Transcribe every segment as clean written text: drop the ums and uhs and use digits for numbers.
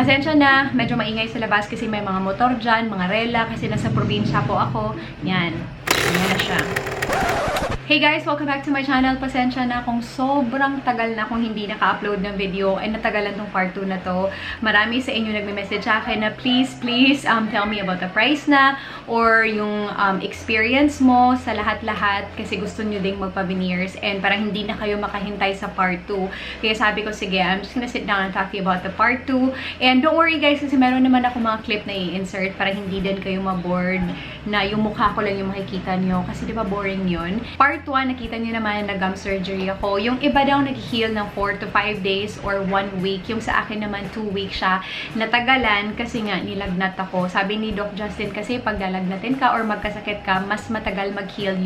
Pasensya na, medyo maingay sa labas kasi may mga motor dyan, mga rela, kasi nasa probinsya po ako. Yan. Yan na siya. Hey guys! Welcome back to my channel. Pasensya na kung sobrang tagal na kung hindi naka-upload ng video ay natagalan tong part 2 na to. Marami sa inyo nagme-message sa akin na please tell me about the price na or yung experience mo sa lahat-lahat kasi gusto nyo ding magpa-veneers and parang hindi na kayo makahintay sa part 2. Kaya sabi ko, sige, I'm just gonna sit down and talk to you about the part 2. And don't worry guys kasi meron naman ako mga clip na i-insert para hindi din kayo ma-bored na yung mukha ko lang yung makikita nyo kasi di ba boring yun. Part 1, nakita niyo naman na gum surgery ako. Yung iba daw nag-heal ng 4 to 5 days or 1 week. Yung sa akin naman 2 weeks siya. Natagalan kasi nga nilagnat ako. Sabi ni Doc Justin kasi pag lalagnatin ka or magkasakit ka, mas matagal mag-heal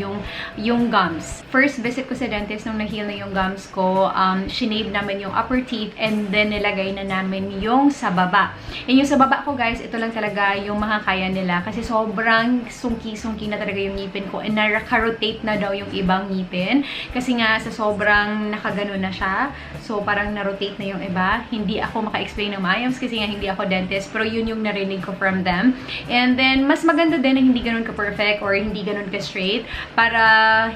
yung gums. First visit ko sa dentist nung na-heal na yung gums ko, shinave namin yung upper teeth and then nilagay na namin yung sa baba. And yung sa baba ko guys, ito lang talaga yung makakaya nila kasi sobrang sungki-sungki na talaga yung ngipin ko and naka-rotate na daw yung ibang ngipin. Kasi nga, sa sobrang nakagano na siya. So, parang na-rotate na yung iba. Hindi ako maka-explain ng maayos kasi nga hindi ako dentist. Pero yun yung narinig ko from them. And then, mas maganda din na hindi ganun ka-perfect or hindi ganun ka-straight para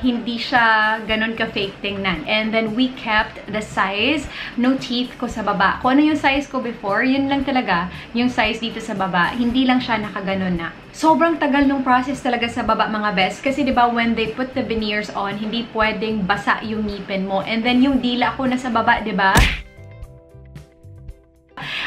hindi siya ganun ka-fake tingnan. And then, we kept the size no teeth ko sa baba. Kung ano yung size ko before, yun lang talaga yung size dito sa baba. Hindi lang siya nakaganon na. Sobrang tagal nung process talaga sa baba mga best. Kasi diba when they put the veneers on, hindi pwedeng basa yung ngipin mo. And then yung dila ko nasa baba, diba?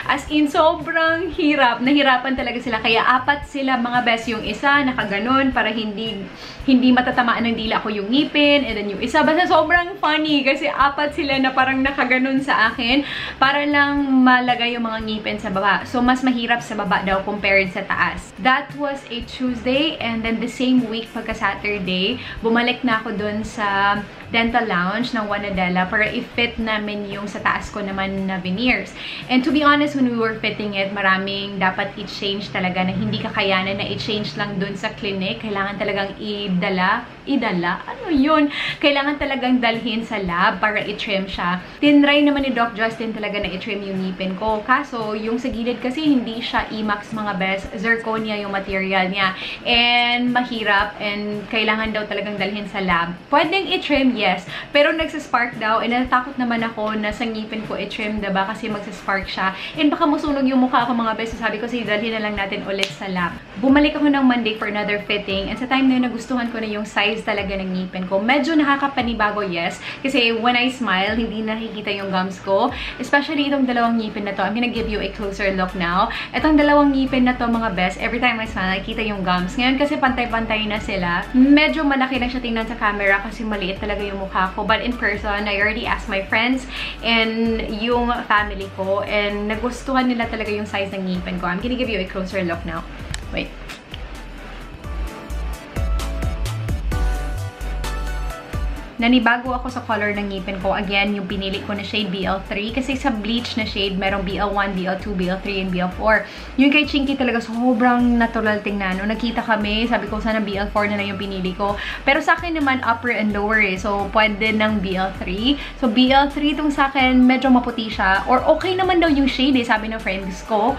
As in, sobrang hirap. Nahirapan talaga sila. Kaya apat sila mga best. Yung isa, nakaganon para hindi matatamaan ng dila ko yung ngipin. And then yung isa, basta sobrang funny. Kasi apat sila na parang nakaganon sa akin para lang malagay yung mga ngipin sa baba. So, mas mahirap sa baba daw compared sa taas. That was a Tuesday. And then the same week, pagka Saturday, bumalik na ako dun sa dental lounge ng Wanadela para i-fit namin yung sa taas ko naman na veneers. And to be honest, when we were fitting it, maraming dapat i-change talaga na hindi kakayanan na i-change lang dun sa clinic. Kailangan talagang idala? Ano yun? Kailangan talagang dalhin sa lab para i-trim siya. Tinry naman ni Doc Justin talaga na i-trim yung ngipin ko. Kaso, yung sa gilid kasi hindi siya IMAX mga best. Zirconia yung material niya. And mahirap and kailangan daw talagang dalhin sa lab. Pwedeng i-trim, yes. Pero nagsaspark daw. And natatakot naman ako na sa ngipin ko i-trim, diba? Kasi magsaspark siya. And baka masunog yung mukha ko mga best. So sabi ko, sige, dalhin na lang natin ulit sa lab. Bumalik ako ng Monday for another fitting. And sa time na yun, nagustuhan ko na yung size talaga ng ngipin ko. Medyo nakakapanibago, yes. Kasi when I smile, hindi nakikita yung gums ko. Especially itong dalawang ngipin na to. I'm gonna give you a closer look now. Itong dalawang ngipin na to, mga best, every time I smile, nakikita yung gums. Ngayon kasi pantay-pantay na sila. Medyo malaki lang siya tingnan sa camera kasi maliit talaga yung mukha ko. But in person, I already asked my friends and yung family ko. And nagustuhan nila talaga yung size ng ngipin ko. I'm gonna give you a closer look now. Wait. Nanibago ako sa color ng ngipin ko. Again, yung pinili ko na shade BL3. Kasi sa bleach na shade, merong BL1, BL2, BL3, and BL4. Yung kay Chinky talaga sobrang natural tingnan. Nung nakita kami, sabi ko sana BL4 na lang yung pinili ko. Pero sa akin naman, upper and lower eh. So, pwede ng BL3. So, BL3 itong sa akin, medyo maputi siya. Or okay naman daw yung shade eh, sabi ng friends ko.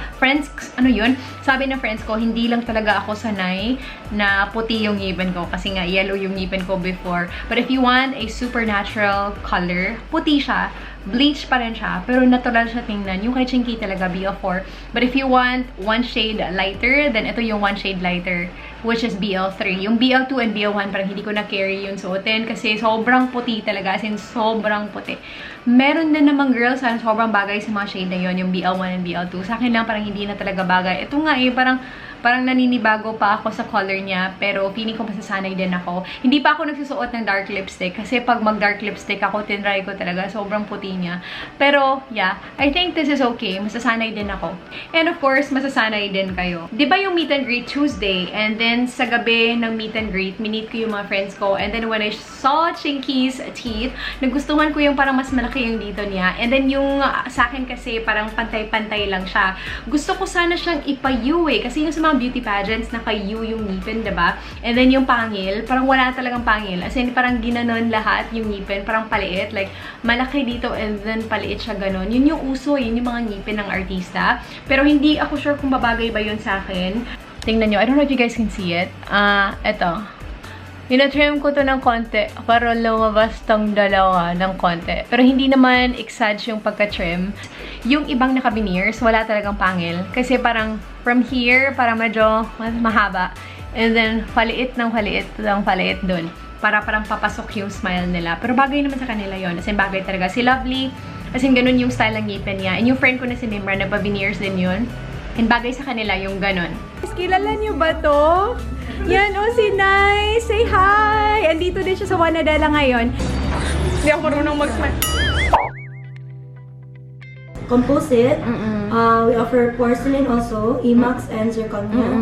Ano yun? Sabi ng friends ko, hindi lang talaga ako sanay na puti yung ngipin ko. Kasi nga, yellow yung ngipin ko before. But if you want a supernatural color, puti siya, bleach pa rin siya, pero natural siya tingnan. Yung kay Chinky talaga, BL4. But if you want one shade lighter, then ito yung one shade lighter, which is BL3. Yung BL2 and BL1, parang hindi ko na-carry yung suotin kasi sobrang puti talaga, as in sobrang puti. Meron din namang girls na sobrang bagay sa mga shade na yun, yung BL1 and BL2. Sa akin lang, parang hindi na talaga bagay. Ito nga eh, parang naninibago pa ako sa color niya, pero feeling ko masasanay din ako. Hindi pa ako nagsusuot ng dark lipstick kasi pag mag-dark lipstick ako, tinry ko talaga, sobrang puti niya. Pero, yeah, I think this is okay. Masasanay din ako. And of course, masasanay din kayo. Di ba yung meet and greet Tuesday, and then then, sa gabi ng meet and greet, minit ko yung mga friends ko. And then, when I saw Chinky's teeth, nagustuhan ko yung parang mas malaki yung dito niya. And then, yung sa akin kasi, parang pantay-pantay lang siya. Gusto ko sana siyang ipa-U eh. Kasi yung sa mga beauty pageants, naka-U yung ngipin, diba? And then, yung pangil, parang wala talagang pangil. As in, parang ginanon lahat yung ngipin. Parang paliit. Like, malaki dito and then paliit siya ganon. Yun yung uso, yun yung mga ngipin ng artista. Pero hindi ako sure kung babagay ba yun sa akin. Tingnan nyo. I don't know if you guys can see it. Eto. Tinatrim ko to ng konti para lumabas tong dalawa ng konti. Pero hindi naman exage yung pagka-trim. Yung ibang naka-veneers, wala talagang pangil. Kasi parang from here, parang medyo mahaba. And then, paliit ng paliit dun. Para parang papasok yung smile nila. Pero bagay naman sa kanila yon. As in, bagay talaga. Si Lovely, as in, ganun yung style ng ngipin niya. And yung friend ko na si Nimra, nagpa-veneers din yun. And bagay sa kanila yung ganun. Kilala niyo ba to? Yan, oh, si Nai! Say hi! Andito din siya sa Wanadela ngayon. Hindi ako marunong mag-smile. Composite. We offer porcelain also, IMAX and zirconia.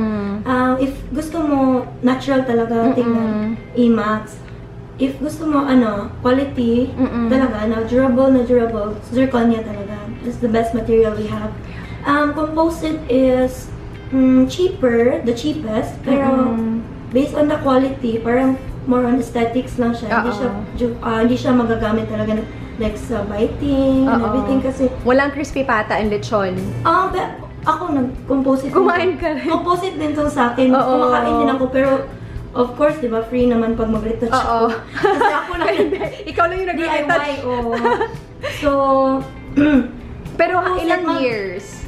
If gusto mo natural talaga tingnan, IMAX. If gusto mo quality talaga, na durable, zirconia talaga. That's the best material we have. Composite is cheaper, the cheapest, pero based on the quality, parang more on aesthetics lang siya. Hindi siya magagamit talaga like sa biting and everything kasi walang crispy pata and lechon. Ako nag-composite. Kumain ka rin. Composite din to sa akin. Kumakain din ako, pero of course, di ba, free naman pag mag-retouch ako. Kasi ako lang ikaw lang yung nag-retouch. So, pero ilang years?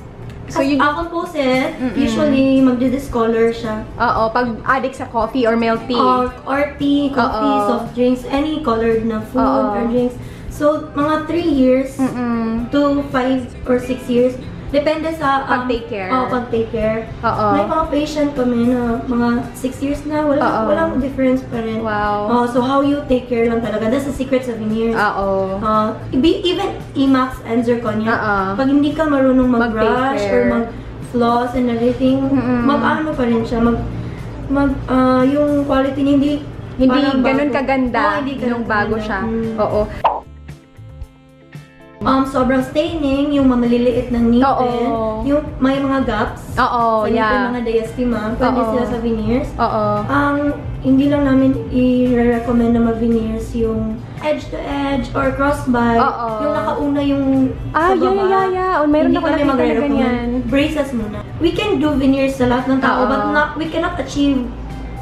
So, composite, usually magdi-discolor siya. Pag addict sa coffee or milk tea. Or tea, coffee, soft drinks, any colored na food or drinks. So, mga 3 years to 5 or 6 years. Depende sa pag-take care. Pag-take care. May mga patient kami na mga 6 years na, walang difference pa rin. Wow. So, how you take care lang talaga. That's the secret sa veneers. Even IMAX and zirconia, pag hindi ka marunong mag-brush or mag-floss and everything, mag-ano pa rin siya, yung quality niya hindi ganun kaganda yung bago siya. Sobrang staining, yung maliliit ng ngipin, yung may mga gaps sa ngipin, mga diastema, pwede sila sa veneers. Hindi lang namin i-recommend na mag-veneers yung edge to edge or crossbite, yung nakauna yung sa baba. Meron ako nakita na ganyan. Braces muna. We can do veneers sa lahat ng tao, but we cannot achieve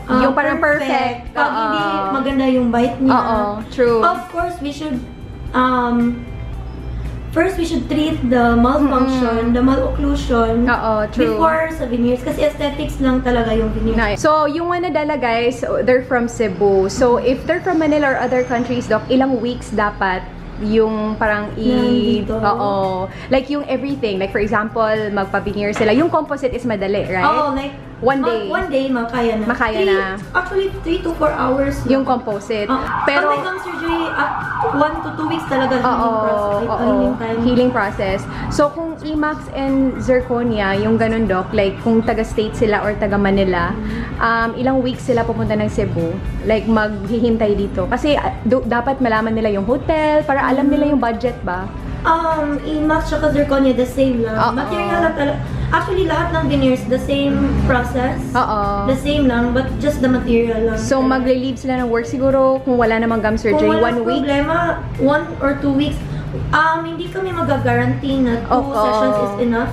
yung parang perfect. Pag hindi maganda yung bite niya. True. Of course, we should first, we should treat the malfunction, the malocclusion before sa veneers. Kasi aesthetics lang talaga yung veneers. Nice. So, yung Wanadela guys, they're from Cebu. So, if they're from Manila or other countries, Doc, ilang weeks dapat yung parang like yung everything. Like, for example, magpa-veneer sila. Yung composite is madali, right? Like, one day. Makaya na. Actually, 3 to 4 hours. Yung composite. Pero, pag may gum surgery, 1 to 2 weeks talaga healing process. So, kung IMAX and zirconia, yung ganun, Doc, like, kung taga-state sila or taga-Manila, ilang weeks sila pupunta ng Cebu, like, maghihintay dito. Kasi, dapat malaman nila yung hotel, para alam nila yung budget ba? IMAX tsaka zirconia, the same lang. Material lang talaga. Actually, lahat ng veneers, the same process. The same lang, but just the material lang. So, magle-leave sila ng work siguro kung wala namang gum surgery, 1 week? Kung wala problema, 1 or 2 weeks. Hindi kami mag-guarantee na 2 sessions is enough.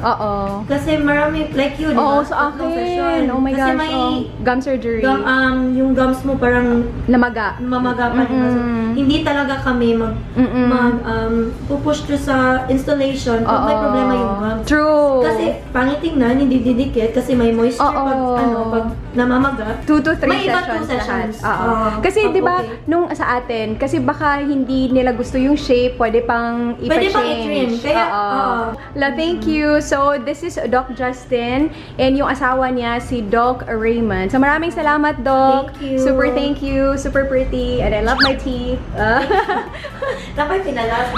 Kasi marami, like you, diba? Sa akin. Oh my gosh. Kasi may gum surgery. Yung gums mo parang mamaga pa rin. So, hindi talaga kami pupush through sa installation pag may problema yung gums. True. Kasi pangit tingnan, hindi didikit kasi may moisture pag namamaga. 2 to 3 may sessions. May iba 2 sessions. Kasi diba, nung sa atin, kasi baka hindi nila gusto yung shape, pwede pang ipa-change. Thank you. So, this is Doc Justin and yung asawa niya, si Doc Raymond. So, maraming salamat, Doc. Thank you. Super thank you. Super pretty. And I love my teeth. Dapat pinalas.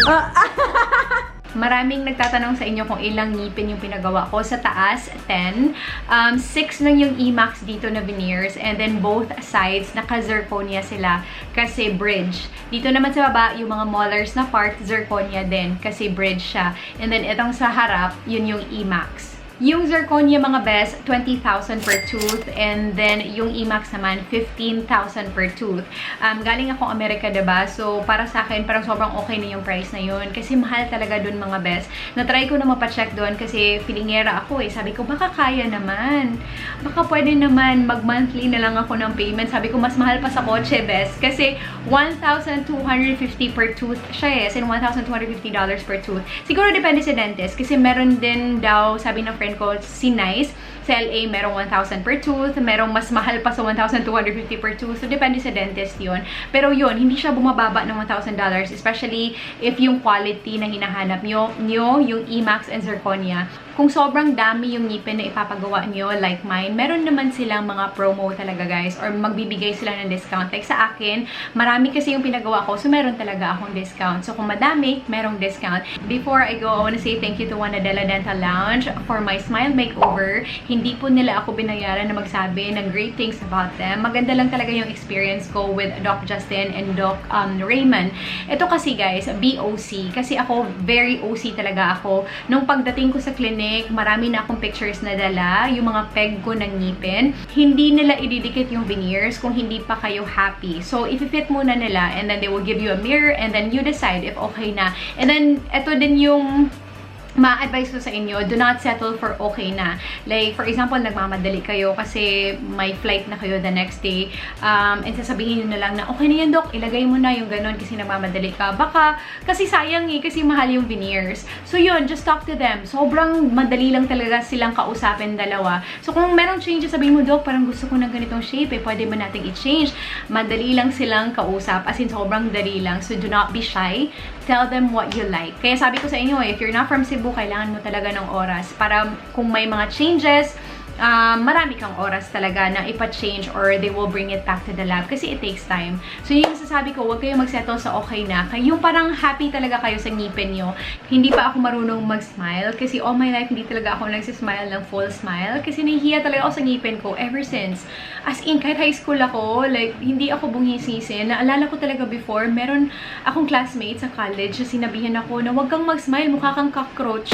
maraming nagtatanong sa inyo kung ilang ngipin yung pinagawa ko. Sa taas, 10. 6 lang yung IMAX dito na veneers. And then both sides, naka-zirconia sila kasi bridge. Dito naman sa baba, yung mga molars na part, zirconia din kasi bridge siya. And then itong sa harap, yun yung IMAX. Yung zirconia mga best, 20,000 per tooth. And then, yung IMAX naman, 15,000 per tooth. Galing akong Amerika, diba? So, para sa akin, parang sobrang okay na yung price na yun. Kasi mahal talaga dun mga best. Na-try ko na mapacheck dun kasi feelingera ako eh. Sabi ko, baka kaya naman. Baka pwede naman mag-monthly na lang ako ng payment. Sabi ko, mas mahal pa sa kotse, best. Kasi, 1,250 per tooth siya eh. As in, $1,250 per tooth. Siguro depende sa dentist. Kasi meron din daw, sabi ng friend ko, si Nice. Sa LA, merong 1,000 per tooth. Merong mas mahal pa sa 1,250 per tooth. So, depende sa dentist yun. Pero yun, hindi siya bumababa ng $1,000. Especially if yung quality na hinahanap nyo, yung IMAX and zirconia. Kung sobrang dami yung ngipin na ipapagawa nyo, like mine, meron naman silang mga promo talaga, guys. Or magbibigay sila ng discount. Like sa akin, marami kasi yung pinagawa ko. So, meron talaga akong discount. So, kung madami, merong discount. Before I go, I want to say thank you to Wanadela Dental Lounge for my smile makeover. Hindi po nila ako binayaran na magsabi ng great things about them. Maganda lang talaga yung experience ko with Doc Justin and Doc Raymond. Ito kasi, guys, BOC. Kasi ako, very OC talaga ako. Nung pagdating ko sa clinic, marami na akong pictures na dala, yung mga peg ko ng ngipin. Hindi nila ididikit yung veneers kung hindi pa kayo happy. So, if-fit muna nila and then they will give you a mirror and then you decide if okay na. And then, ito din yung ma-advise ko sa inyo, do not settle for okay na. Like, for example, nagmamadali kayo kasi may flight na kayo the next day. And sasabihin nyo na lang na, okay na yan, Doc, ilagay mo na yung ganun kasi nagmamadali ka. Baka, kasi sayang eh, kasi mahal yung veneers. So yun, just talk to them. Sobrang madali lang talaga silang kausapin dalawa. So kung merong changes, sabihin mo, Doc, parang gusto ko ng ganitong shape eh, pwede ba natin i-change? Madali lang silang kausap, as in sobrang dali lang. So do not be shy. Tell them what you like. Kaya sabi ko sa inyo, if you're not from Cebu, kailangan mo talaga ng oras para kung may mga changes, marami kang oras talaga na ipa-change or they will bring it back to the lab kasi it takes time. So, yung sasabi ko, huwag kayong mag-settle sa okay na. Yung parang happy talaga kayo sa ngipin nyo. Hindi pa ako marunong mag-smile kasi all my life hindi talaga ako nagsismile ng full smile kasi nahihiya talaga ako sa ngipin ko ever since. As in, kahit high school ako, like, hindi ako bungisisi. Naalala ko talaga before, meron akong classmate sa college na sinabihan ako na huwag kang mag-smile, mukha kang cockroach.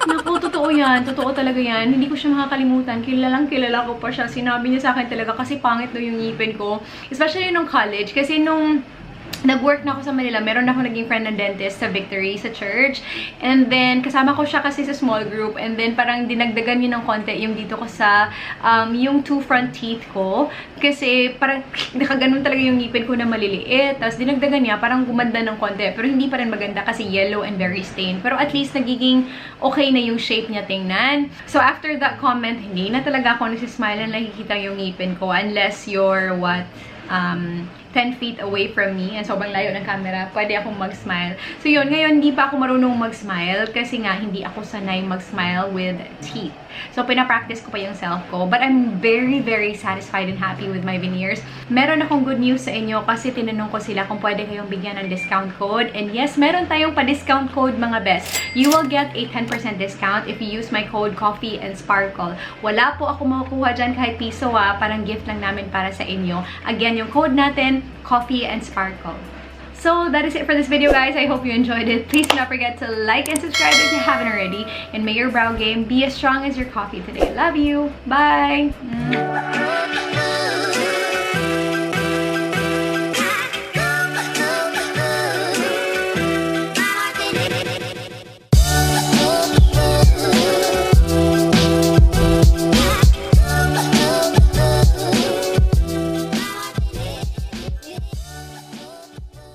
Naku, totoo yan. Totoo talaga yan. Hindi ko siya makakalimutan. Kilalang kilala ko pa siya. Sinabi niya sa akin talaga kasi pangit no yung ngipin ko. Especially nung college. Kasi nung nag-work na ako sa Manila, meron ako naging friend ng dentist sa Victory, sa church. And then, kasama ko siya kasi sa small group. And then, parang dinagdagan niya ng konti yung dito ko sa, yung two front teeth ko. Kasi, parang nakaganon talaga yung ngipin ko na maliliit. Tapos, dinagdagan niya, parang gumanda ng konti. Pero hindi pa rin maganda kasi yellow and very stained. Pero at least, nagiging okay na yung shape niya tingnan. So, after that comment, hindi na talaga ako nagsismile na nakikita yung ngipin ko. Unless you're, 10 feet away from me and sobrang layo ng camera, pwede akong mag-smile. So yun, ngayon hindi pa ako marunong mag-smile kasi nga hindi ako sanay mag-smile with teeth. So pinapractice ko pa yung self ko. But I'm very, very satisfied and happy with my veneers. Meron akong good news sa inyo kasi tinanong ko sila kung pwede kayong bigyan ng discount code. And yes, meron tayong pa-discount code mga best. You will get a 10% discount if you use my code Coffee and Sparkle. Wala po ako makukuha dyan kahit piso parang gift lang namin para sa inyo. Again, yung code natin, Coffee and Sparkle. So, that is it for this video, guys. I hope you enjoyed it. Please do not forget to like and subscribe if you haven't already. And may your brow game be as strong as your coffee today. Love you. Bye.